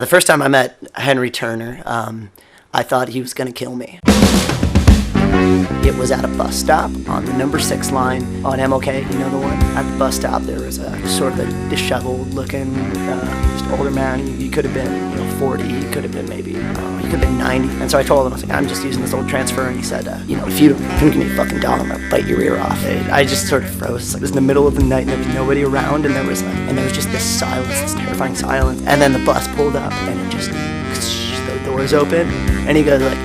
The first time I met Henry Turner, I thought he was going to kill me. It was at a bus stop on the number 6 line on MLK, you know the one? At the bus stop there was a sort of a disheveled looking, just older man. He could have been 40, he could have been maybe, he could have been 90. And so I told him, I was like, I'm just using this old transfer. And he said, if you don't give me a fucking dollar, I'm gonna bite your ear off. I just sort of froze. It was in the middle of the night and there was nobody around, and there was just this silence, this terrifying silence. And then the bus pulled up and it just, the doors open, and he goes like,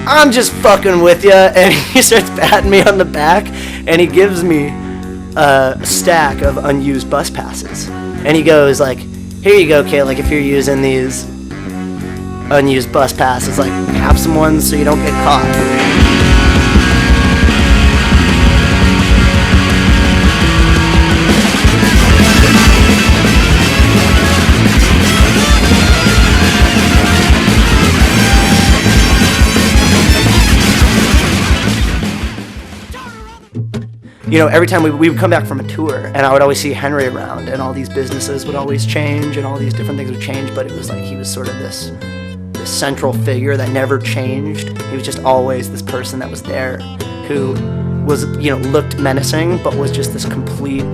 I'm just fucking with ya, and he starts patting me on the back, and he gives me a stack of unused bus passes, and he goes like, here you go, kid, like if you're using these unused bus passes, like have some ones so you don't get caught. Every time we would come back from a tour, and I would always see Henry around, and all these businesses would always change, and all these different things would change, but it was like he was sort of this central figure that never changed. He was just always this person that was there who was, looked menacing, but was just this complete,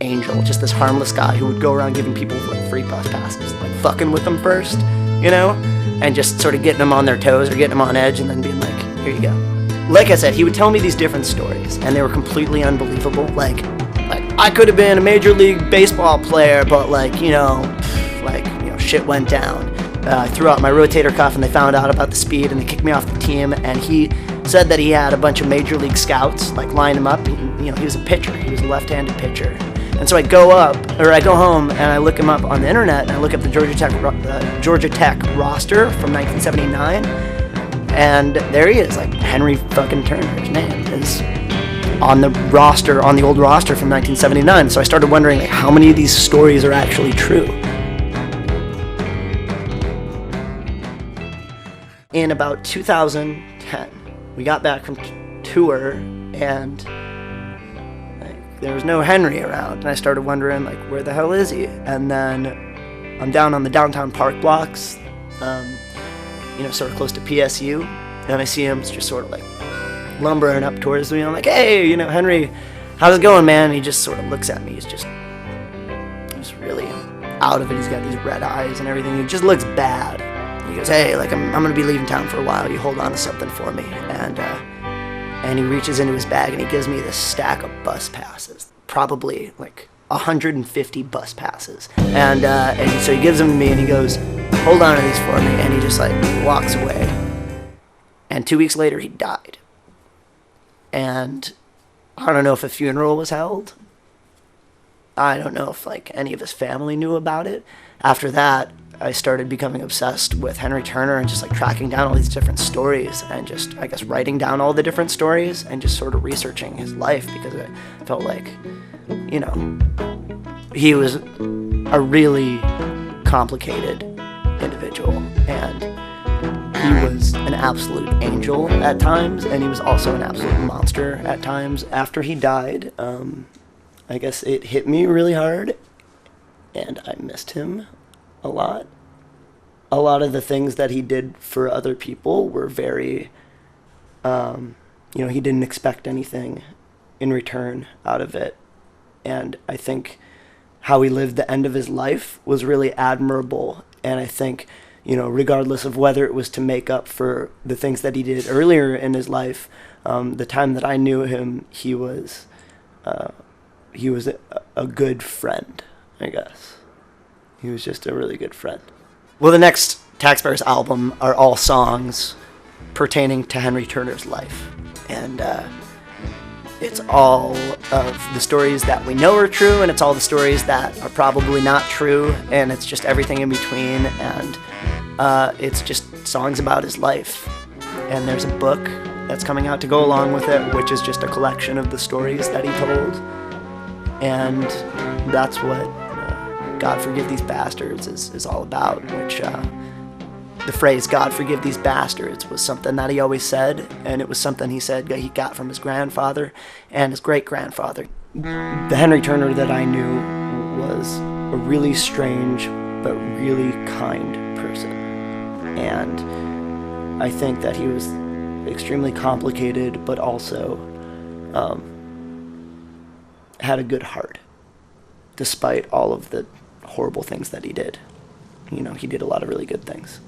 angel, just this harmless guy who would go around giving people, free bus passes, fucking with them first, and just sort of getting them on their toes or getting them on edge, and then being like, here you go. Like I said, he would tell me these different stories, and they were completely unbelievable. Like I could have been a Major League Baseball player, but shit went down. I threw out my rotator cuff, and they found out about the speed, and they kicked me off the team. And he said that he had a bunch of Major League scouts, line him up. He was a pitcher. He was a left-handed pitcher. And so I go home, and I look him up on the internet, and I look up the Georgia Tech roster from 1979. And there he is, Henry fucking Turner. His name is on the roster, on the old roster from 1979. So I started wondering, how many of these stories are actually true? In about 2010, we got back from tour, and there was no Henry around. And I started wondering, where the hell is he? And then I'm down on the downtown park blocks, sort of close to PSU, and I see him just sort of lumbering up towards me. I'm like, hey, Henry, how's it going, man? And he just sort of looks at me. He's just really out of it. He's got these red eyes and everything. He just looks bad. He goes, hey, I'm gonna be leaving town for a while. You hold on to something for me. And he reaches into his bag and he gives me this stack of bus passes, probably 150 bus passes. And so he gives them to me and he goes, hold on to these for me, and he just walks away. And 2 weeks later he died. And I don't know if a funeral was held. I don't know if any of his family knew about it. After that, I started becoming obsessed with Henry Turner and just tracking down all these different stories and just, I guess, writing down all the different stories and just sort of researching his life, because I felt he was a really complicated individual, and he was an absolute angel at times, and he was also an absolute monster at times. After he died, I guess it hit me really hard, and I missed him a lot. A lot of the things that he did for other people were very, he didn't expect anything in return out of it, and I think how he lived the end of his life was really admirable. And I think, regardless of whether it was to make up for the things that he did earlier in his life, the time that I knew him, he was a good friend, I guess. He was just a really good friend. Well, the next Taxpayers album are all songs pertaining to Henry Turner's life. And it's all of the stories that we know are true, and it's all the stories that are probably not true, and it's just everything in between, and it's just songs about his life. And there's a book that's coming out to go along with it, which is just a collection of the stories that he told. And that's what God Forgive These Bastards is all about, which the phrase God forgive these bastards was something that he always said, and it was something he said he got from his grandfather and his great-grandfather. The Henry Turner that I knew was a really strange but really kind person. And I think that he was extremely complicated, but also had a good heart, despite all of the horrible things that he did. You know, he did a lot of really good things.